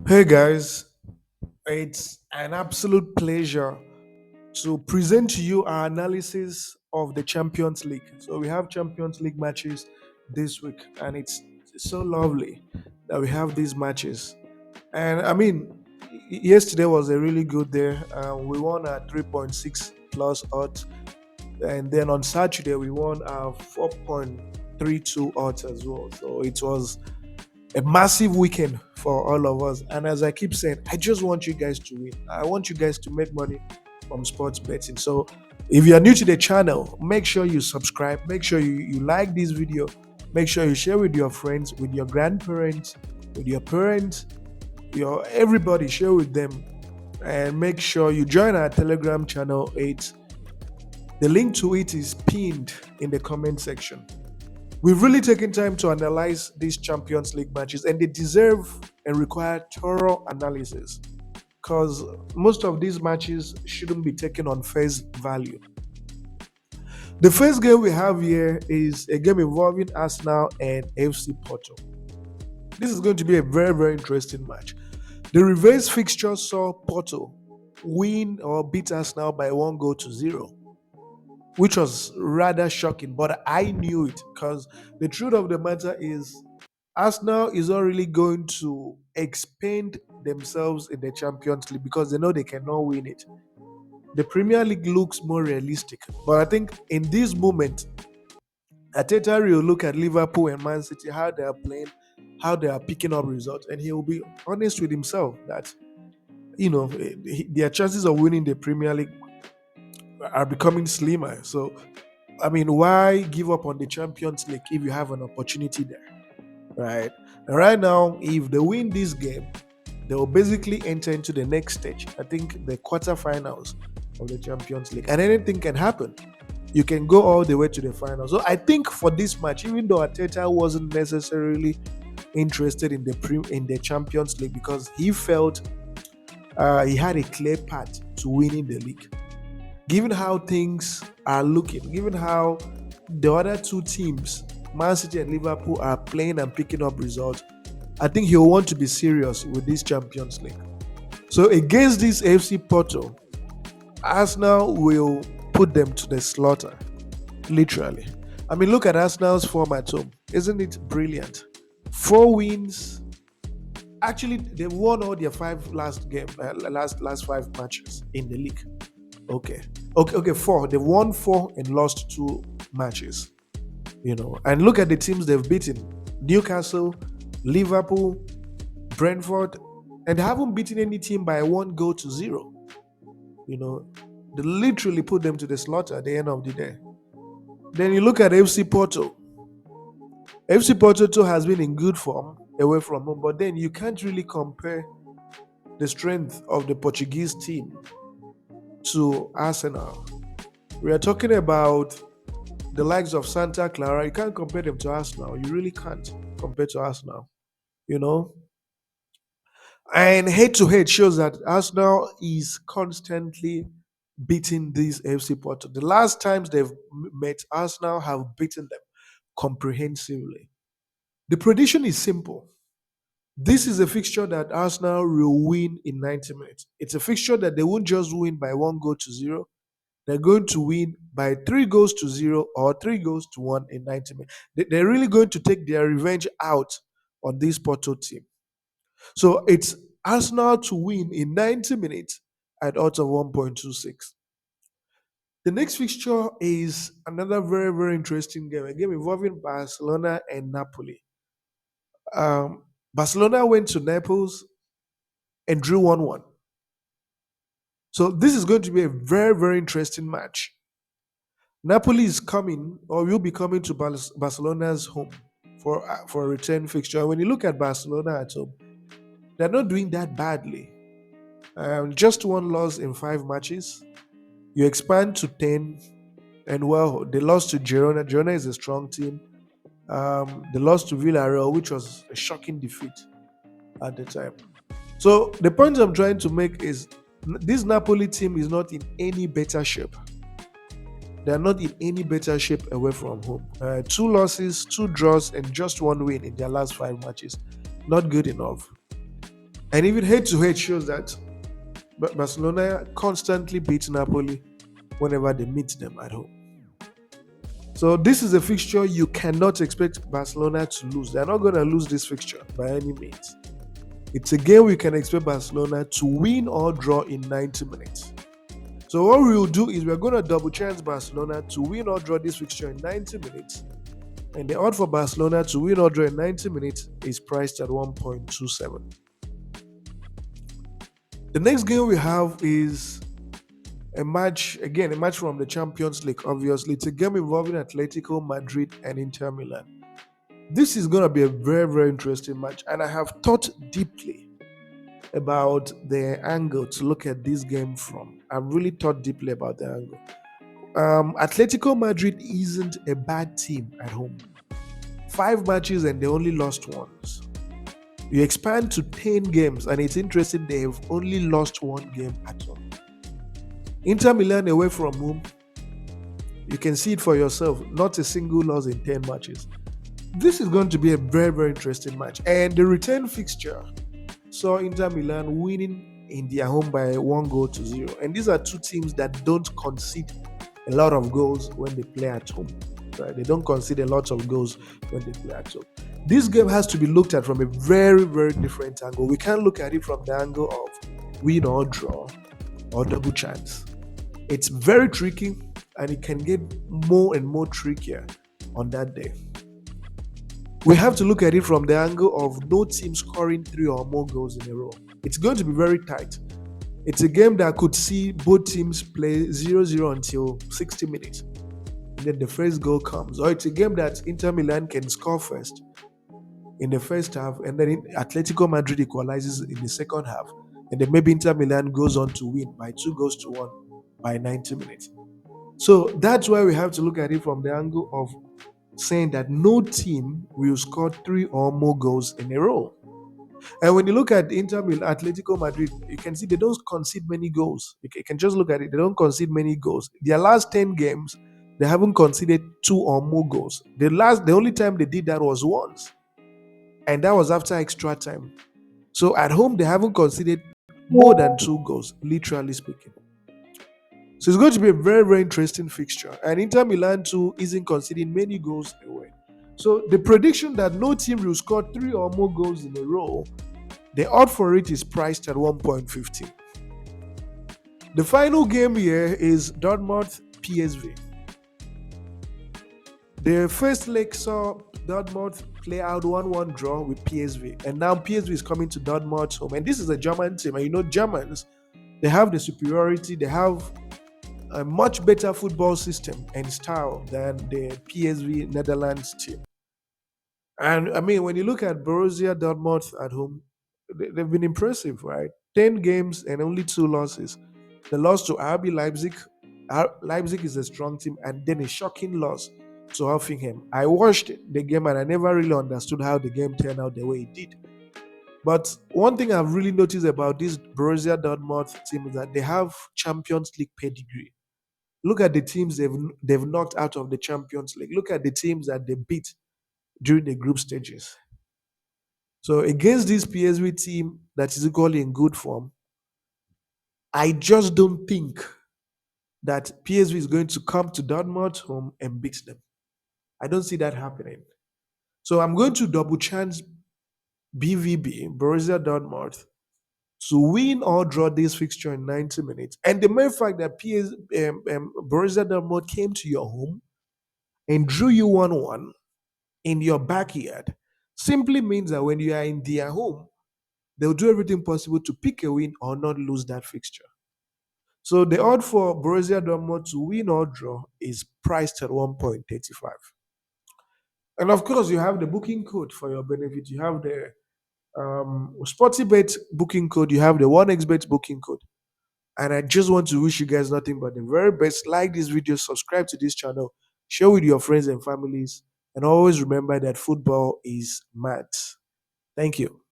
Hey guys, it's an absolute pleasure to present to you our analysis of the Champions League. So we have Champions League matches this week, and it's so lovely that we have these matches. And I mean, yesterday was a really good day. We won at 3.6 plus odds, and then on Saturday we won our 4.32 odds as well. So it was a massive weekend for all of us. And as I keep saying, I just want you guys to win. I want you guys to make money from sports betting. So if you are new to the channel, make sure you subscribe, make sure you like this video, make sure you share with your friends, with your grandparents, with your parents, your everybody, share with them. And make sure you join our Telegram channel. The link to it is pinned in the comment section. We've really taken time to analyze these Champions League matches, and they deserve and require thorough analysis because most of these matches shouldn't be taken on face value. The first game we have here is a game involving Arsenal and FC Porto. This is going to be a very, very interesting match. The reverse fixture saw Porto win or beat Arsenal by 1-0, which was rather shocking, but I knew it because the truth of the matter is Arsenal is not really going to expand themselves in the Champions League because they know they cannot win it. The Premier League looks more realistic, but I think in this moment, Arteta will look at Liverpool and Man City, how they are playing, how they are picking up results, and he will be honest with himself that their chances of winning the Premier League are becoming slimmer. So I mean, why give up on the Champions League if you have an opportunity there, right? And right now, if they win this game, they will basically enter into the next stage. I think the quarterfinals of the Champions League, and anything can happen. You can go all the way to the final. So I think for this match, even though Arteta wasn't necessarily interested in the Champions League because he felt he had a clear path to winning the league. Given how things are looking, given how the other two teams, Man City and Liverpool, are playing and picking up results, I think he'll want to be serious with this Champions League. So against this FC Porto, Arsenal will put them to the slaughter, literally. I mean, look at Arsenal's form at home. Isn't it brilliant? 4 wins. Actually, they've won all their last 5 matches in the league. Okay, 4. They've won 4 and lost 2 matches. And look at the teams they've beaten: Newcastle, Liverpool, Brentford, and they haven't beaten any team by 1-0. They literally put them to the slaughter at the end of the day. Then you look at FC Porto. FC Porto too has been in good form away from home, but then you can't really compare the strength of the Portuguese team to Arsenal. We are talking about the likes of Santa Clara. You can't compare them to Arsenal. You really can't compare to Arsenal. And head to head shows that Arsenal is constantly beating these FC Porto. The last times they've met, Arsenal have beaten them comprehensively. The prediction is simple. This is a fixture that Arsenal will win in 90 minutes. It's a fixture that they won't just win by 1-0. They're going to win by 3-0 or 3-1 in 90 minutes. They're really going to take their revenge out on this Porto team. So it's Arsenal to win in 90 minutes at odds of 1.26. The next fixture is another very, very interesting game, a game involving Barcelona and Napoli. Barcelona went to Naples and drew 1-1. So this is going to be a very, very interesting match. Napoli is coming or will be coming to Barcelona's home for a return fixture. When you look at Barcelona at home, they're not doing that badly. Just 1 loss in 5 matches. You expand to 10, and well, they lost to Girona. Girona is a strong team. They lost to Villarreal, which was a shocking defeat at the time. So the point I'm trying to make is this Napoli team is not in any better shape. They're not in any better shape away from home. 2 losses, 2 draws, and just 1 win in their last 5 matches. Not good enough. And even head to head shows that Barcelona constantly beats Napoli whenever they meet them at home. So this is a fixture you cannot expect Barcelona to lose. They're not going to lose this fixture by any means. It's a game we can expect Barcelona to win or draw in 90 minutes. So what we will do is we're going to double chance Barcelona to win or draw this fixture in 90 minutes. And the odds for Barcelona to win or draw in 90 minutes is priced at 1.27. The next game we have is a match from the Champions League, obviously. It's a game involving Atletico, Madrid, and Inter Milan. This is going to be a very, very interesting match, and I have thought deeply about the angle to look at this game from. I've really thought deeply about the angle. Atletico Madrid isn't a bad team at home. 5 matches and they only lost once. You expand to 10 games, and it's interesting they've only lost one game at home. Inter Milan away from home, you can see it for yourself. Not a single loss in 10 matches. This is going to be a very, very interesting match. And the return fixture saw Inter Milan winning in their home by 1 goal to 0. And these are two teams that don't concede a lot of goals when they play at home. Right? They don't concede a lot of goals when they play at home. This game has to be looked at from a very, very different angle. We can't look at it from the angle of win or draw or double chance. It's very tricky, and it can get more and more trickier on that day. We have to look at it from the angle of no team scoring 3 or more goals in a row. It's going to be very tight. It's a game that could see both teams play 0-0 until 60 minutes. And then the first goal comes. Or it's a game that Inter Milan can score first in the first half, and then Atletico Madrid equalizes in the second half. And then maybe Inter Milan goes on to win by 2 goals to 1 by 90 minutes. So that's why we have to look at it from the angle of saying that no team will score 3 or more goals in a row. And when you look at Inter Milan, Atletico Madrid, you can see they don't concede many goals. You can just look at it; they don't concede many goals. Their last 10 games, they haven't conceded 2 or more goals. The only time they did that was once, and that was after extra time. So at home, they haven't conceded more than 2 goals, literally speaking. So it's going to be a very, very interesting fixture. And Inter Milan too isn't conceding many goals away. So the prediction that no team will score 3 or more goals in a row, the odd for it is priced at 1.15. The final game here is Dortmund PSV. The first leg saw Dortmund play out 1-1 draw with PSV. And now PSV is coming to Dortmund's home. And this is a German team. And you know, Germans, they have the superiority. They have a much better football system and style than the PSV Netherlands team. And I mean, when you look at Borussia Dortmund at home, they've been impressive, right? 10 games and only 2 losses. The loss to RB Leipzig. Leipzig is a strong team, and then a shocking loss to Hoffenheim. I watched the game and I never really understood how the game turned out the way it did. But one thing I've really noticed about this Borussia Dortmund team is that they have Champions League pedigree. Look at the teams they've knocked out of the Champions League. Look at the teams that they beat during the group stages. So against this PSV team that is equally in good form, I just don't think that PSV is going to come to Dortmund home and beat them. I don't see that happening. So I'm going to double chance BVB, Borussia Dortmund, to win or draw this fixture in 90 minutes. And the mere fact that Borussia Dortmund came to your home and drew you 1-1 in your backyard simply means that when you are in their home, they'll do everything possible to pick a win or not lose that fixture. So the odd for Borussia Dortmund to win or draw is priced at 1.35. And of course, you have the booking code for your benefit. You have the SportyBet booking code. You have the 1xBet booking code. And I just want to wish you guys nothing but the very best. Like this video, subscribe to this channel, share with your friends and families, and always remember that football is mad. Thank you.